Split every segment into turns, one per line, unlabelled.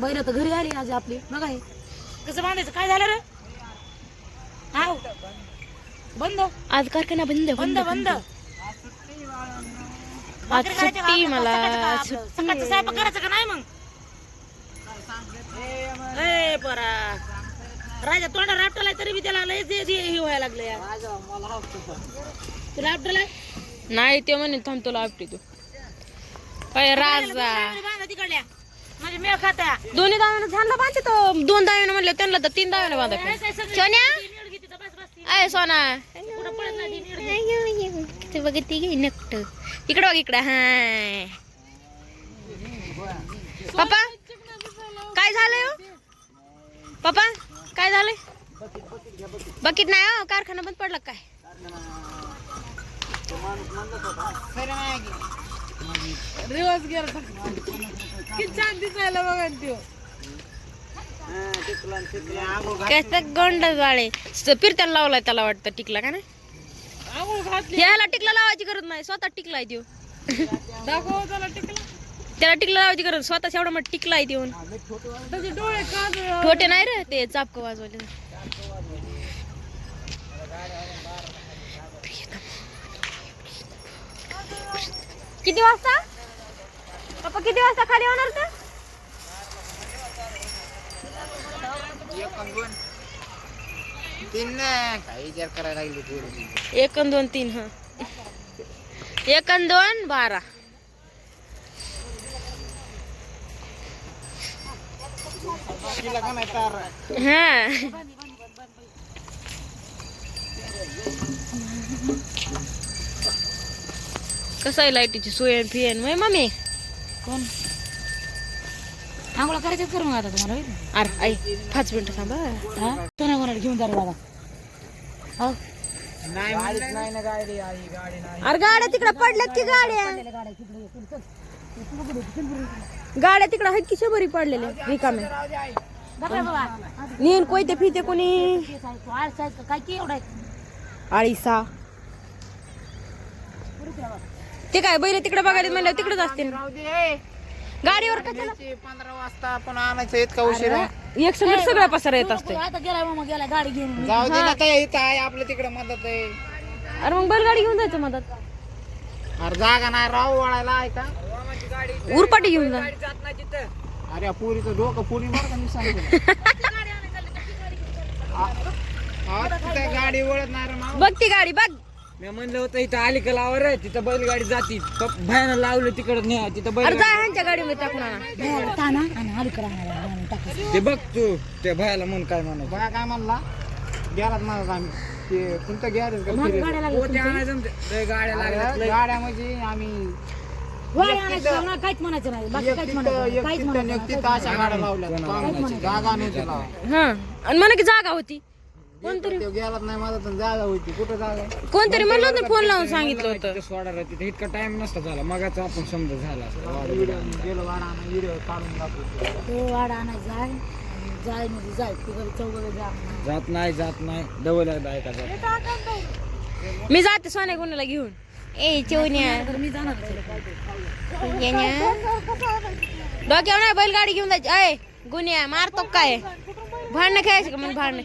बैल तर घरी आली आज आपली बघा हे कसं बांधायचं काय झालं रे हा बंद
आज कारखाना बंद
बंद बंद
आज सुट्टी मला
सकाळचं स्वयंपाक करायचं का नाही मग ए परा राजा तोंडा रापटाला तरी बी त्याला लय हे व्हायला लागलं यार तुला आपटाला
नाही ते म्हणे थांब तुला आपटी तू काय राजा
तिकडल्या म्हणजे मेळ खाता
दोन्ही दाव्यानं झाला बांधते तो 2 दाव्यानं म्हणले त्यांना तर 3 दाव्यानं बांधा सोन्या अय सोना ते बघते घे नक्ट इकडं बघ इकडं हाय पप्पा काय झालंय पप्पा काय झालंय बकीट नाही हो कारखाना बंद पडला काय
दिवस गेला किती छान दिसायला बघा त्यो
कसं गोंड झाले फिरत्याला लावलाय त्याला वाटतं टिकला का नाही याला टिकला लावायची गरज नाही स्वतः टिकलाय त्यो
दाखव त्याला टिकला
त्याला टिकला लावायची गरज स्वतः एवढा मग टिकलाय देऊन
त्याचे डोळे का
छोटे नाही रे ते चापक वाजवले किती वाजता पप्पा किती वाजता खाली होणार तर
1 2 3 काही विचार करायला लागली
1 आणि 2 3 हा 1 आणि 2 12 हा कसं आहे लाईटीची सोय फियन वय मम्मी
कोण आंघोळ करायचं कर मग आता तुम्हाला
अरे आई 5 मिनिटं थांबा
हा कोणा कोणाला घेऊन जा रे दादा हो
नाही ना गाडी आई गाडी नाही
अरे गाड्या तिकडे पडल्यात की गाड्या तिकडे आहेत की शंभरी पडलेल्या रिकामे
बाबा
नेन कोयते फिते कोणी
काय की एवढा
आळीसा ते काय बैल तिकडे बघायला म्हणलं तिकडेच असते ना. गाडीवर कशाला
15 वाजता आपण आणायचं इतका उशीर
एक सगळं सगळा पसारा येत असते
आता गेला मामा गेला गाडी घेऊन
जाऊ दे ना काय इथं आहे आपलं तिकडे मदत आहे
अरे मग बैलगाडी घेऊन जायचं मधात
अरे जागा नाही राव वळायला आहे का
उरपाटी घेऊन जा
अरे पुरीचं डोकं पुरी मार का मी सांगतो तिथं गाडी वळत नाही रे मामा
बघ ती गाडी बघ
मी म्हणलं होतं इथं आली का लावर रे तिथं बैलगाडी जाती भयानं लावलं तिकडं नाही तिथं
अरे जा ह्यांच्या गाडीमध्ये टाकून आणा
ताना आणि अलीकडे टाकायचं
ते बघ तू त्या भयाला म्हण काय म्हणा भया काय म्हणला गेलात म्हणत आम्ही ते तुमचं गॅरेज का गाड्या लागल्या गाड्या म्हणजे आम्ही
काहीच म्हणायचं नाही बाकी काहीच म्हणायचं काहीच म्हणायचं
अशा गाड्या लावल्या जागा नव्हती लावा
हा आणि म्हणा की जागा होती कोणतरी
गेलात नाही माझा तर जागा होती कुठं जागा
कोणतरी म्हणलं होतं फोन लावून सांगितलं होतं
सोडा तिथे इतका टाइम नसता झाला मगाचा आपण समजा झाला गेलो वाडा व्हिडिओ काढून दाखवतो
तो वाडा आणाय जाय जाय म्हणजे जाय तू घरी चौघ जा
जात नाही डबल ऐका जात
मी जाते सोन्या गुन्ह्याला घेऊन ए चोन्या
मी जाणार
डोक्यावर नाही बैलगाडी घेऊन जायची अय गुन्ह्या मारतो काय भांडणं खेळायचं का मग भांडणं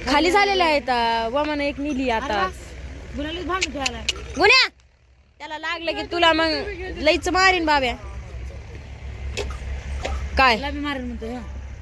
खाली झालेले आहेत वमान एक निली आता
गुन्ह्याला भांडण खेळायला
गुन्ह्या त्याला लागलं की तुला मग लईच मारीन बाब्या काय
मी मारेल म्हणतो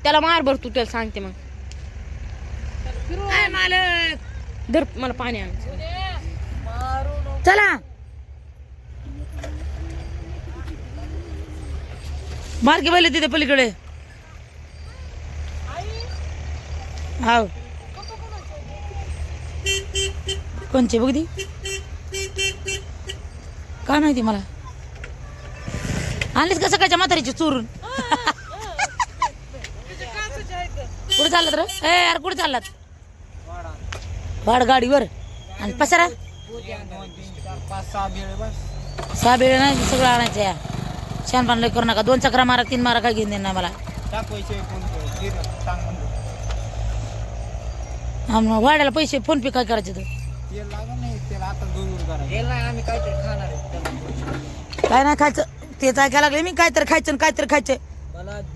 त्याला मार बर तू त्याला सांगते मग
काय मालक
धर मला पाणी आण
चला मार्गे बैल तिथे पलीकडे हाव कोणचे बघ दी काय माहिती मला आणलीच का सकाळच्या म्हातारीची चोरून कुठे चाललात रे ए यार कुठे चाललात वाड गाडीवर आणि पसारा 6 बेळ नाही सगळं आणायचं या छान लय करू नका 2 चक्रा मारा 3 मारा काय घेऊन देणार मला वाड्याला पैसे फोन पे काय करायचे काय नाही खायचं तेच ऐकायला लागले मी काहीतरी खायचं आणि काहीतरी खायचं.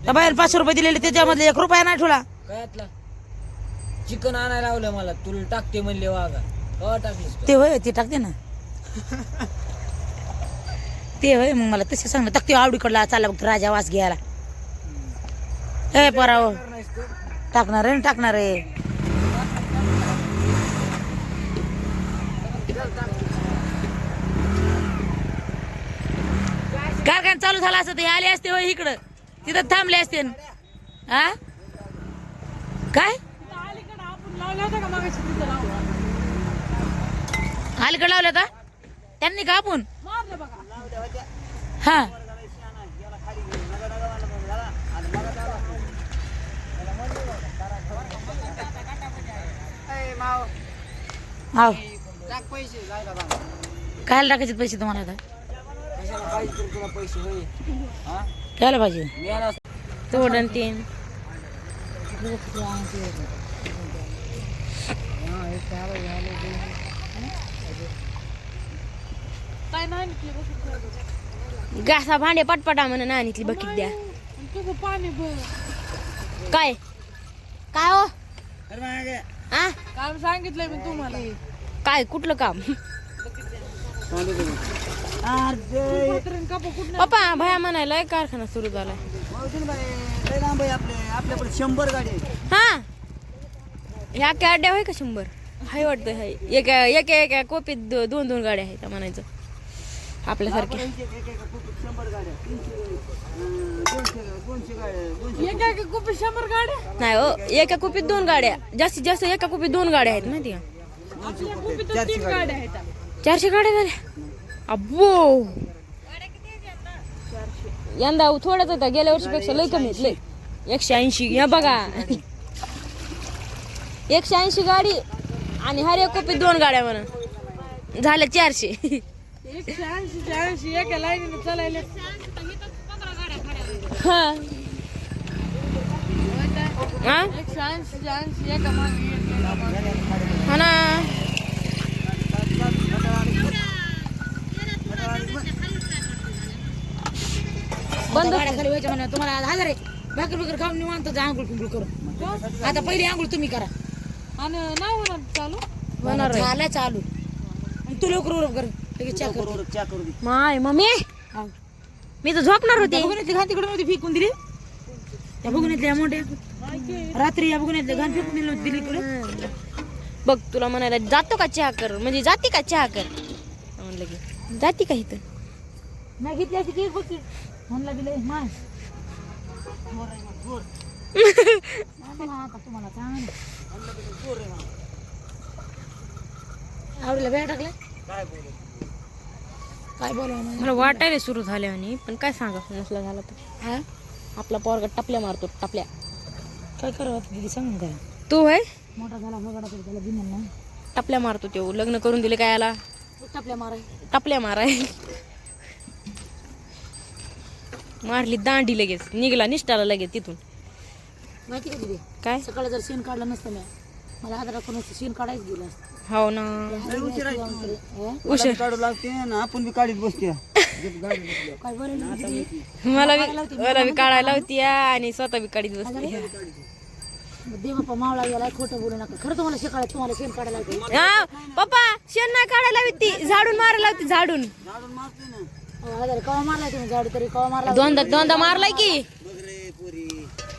त्या बाहेर 500 रुपये दिलेले त्याच्यामधले 1 रुपया नाही ठेवला.
कायतला चिकन आणायला लावलं मला, तुला टाकते म्हणले वागा. कवा टाकलीस तू?
ते होय ते टाकते ना ते होय. मग मला तसे सांगलं टाकते आवडीकडला चालला बघ राजा वास घ्यायला. ए पराव टाकणार आहे टाकणार आहे. कारखाना चालू झाला असं ते आले असते होय इकडं, तिथं थांबले असते. हा काय अलीकडे लावलं का त्यांनी का आपण? हा हाव कायला टाकायचे पैसे तुम्हाला आता? कायला पाहिजे?
तोडण तीन घासा भांडे पटपटा म्हणा नाणीतली बकीत द्या. काय काय हो आ?
काम सांगितलंय मी तुम्हाला.
काय कुठलं काम? पप्पा भया म्हणायला कारखाना सुरू झालाय.
आपल्याकडे 100 गाडी आहे.
हा ह्या काय अड्ड्या होय का 100? हाय वाटतं हाय. एका एका एका कोपीत 2-2 गाड्या आहेत म्हणायचं आपल्यासारख्या.
100 गाड्या, 200 गाड्या.
एका कुपी 100 गाड्या
नाही हो, एका कुपीत 2 गाड्या, जास्तीत जास्त एका कुपीत 2 गाड्या आहेत माहिती का?
3 गाड्या आहेत.
400 गाड्या झाल्या. अब्बो यंदा थोड्याच होता, गेल्या वर्षीपेक्षा लय कमी लय. 180 हे बघा 180 गाडी आणि हर एक कुपीत 2 गाड्या म्हणून झाल्या 400.
180 एका लाईनीने चालायला.
हा हा
180 एका मागे
हा ना.
बंद गाड्या खाली व्हायच्या म्हणा. तुम्हाला 1000 आहे भाकर भाकर खाऊन निवांत जा आंघोळ कुंघोळ करून. आता पहिली आंघोळ तुम्ही करा आणि नाही होणार चालू
होणार आहे.
झाला चालू. मग तू लवकर उरप कर लगेच चहा करू.
माय मम्मी मी तर झोपणार होते.
बघण्यातली घाण तिकडे नव्हती फेकून दिली. त्या बघण्यातल्या मोठ्या रात्री या बघण्यातल्या घाण फेकून दिली होती दिली इकडे.
बघ तुला म्हणायला जातो का चहा कर, म्हणजे जाते का चहा कर म्हणलं की जाती का इथं.
नाही घेतली अशी केक होती म्हणला दिले मास. आता तुम्हाला सांग आवडीला वेळ टाकला काय बोला.
मला वाटायला सुरू झाल्या आणि पण काय सांगा नसला झाला तर.
हा
आपला पोरगा टपल्या मारतो टपल्या.
काय करावं दिदी सांग ना.
तू होय
मोठा झाला बघा त्याला दिना नाही
टपल्या मारतो तो. लग्न करून दिले काय याला
टापल्या माराय.
टपल्या माराय. मारली दांडी लगेच निघला निष्ठाला लगेच तिथून.
माहिती का दिदी
काय
सकाळी जर शेण काढलं नसतं मी मला आधार कोण शेण काढायच दिलं असतं.
हो ना उशीर
काढू लागते ना, आपण बी काढीत बसते.
काय बरं
मला बी काढायला होती आणि स्वतः बी काढीत बसते.
दे बाप्पा मावळा गेला खोटं बोलू नका. खरं तुम्हाला शिकायला तुम्हाला शेण काढायला लागते.
हा पप्पा शेण नाही काढायला हवी ती झाडून मारायला होती. झाडून
कवा मारलाय तुम्ही झाडू तरी कवा मारला.
दोनदा मारलाय की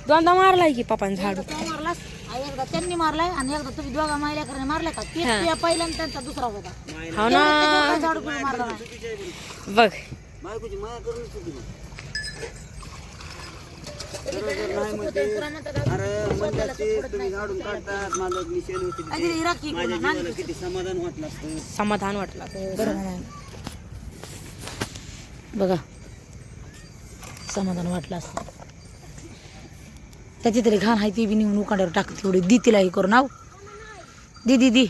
दोनदा मारलाय की पप्पाने झाडू.
मारलास एकदा त्यांनी मारलाय आणि एकदा तुम्ही दोघा महिला मारलाय का ते पहिला आणि त्यांचा दुसरा होता.
हो ना
झाडू कोणी मारला नाही.
बघ
किती समाधान वाटलं असतं.
समाधान वाटलं.
बरोबर बघा समाधान वाटलं असतं. त्याची तरी घाण आहे ती बी नेऊन उकाड्यावर टाकत थोडी दी तिला हे करून. आव दी दी दी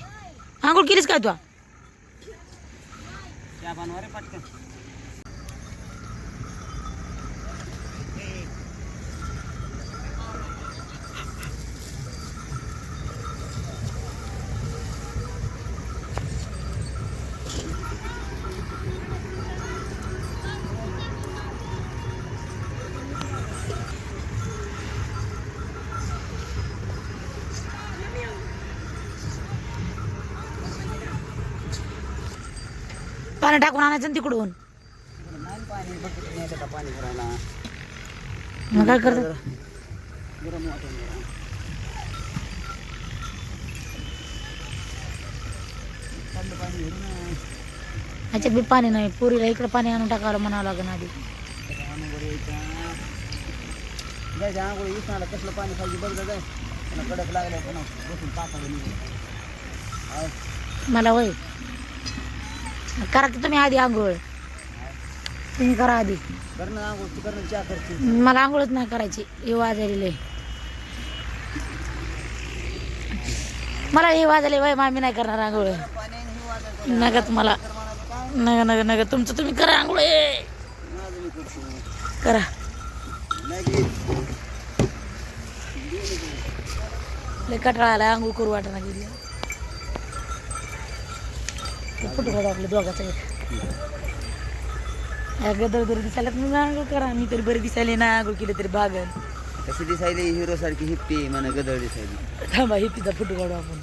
आंघोळ केलीस काय तू?
पटकन
पाणी टाकून आणायचं ना तिकडून.
नाही पाणी बघ तुम्ही येतं का पाणी भरायला
मग काय करतो
गरम वाटून पाणी भरून
ह्याच्यात बी पाणी नाही. पुरीला इकडे पाणी आणून टाकायला म्हणावं लागेल आधी.
जायचं आंघोळ इसणाला कसलं पाणी खायची बघ जाय पुन्हा कडक लागलं पुन्हा बसून टाकावं
मला होय करा की तुम्ही आधी आंघोळ. तुम्ही करा आधी.
करणं आंघोळ तू करणं चहा करते
मला आंघोळच नाही करायची. हे वाजलेले मला हे वाजले वय मामी नाही करणार आंघोळ. नका तुम्हाला नका नका नका तुमचं तुम्ही करा आंघोळ करा. लय कटाळा आला आंघोळ करू वाटणा गेली. फोटो काढू आपल्या दोघाचा गदर तरी दिसायला तुम्ही आंघोळ करा. मी तरी बरी दिसायला ना आंघोळ केली तरी बागन
कशी दिसायली हिरो सारखी हिप्पी म्हणा गदळ दिसायली.
थांबा हिप्पीचा फोटो काढू आपण.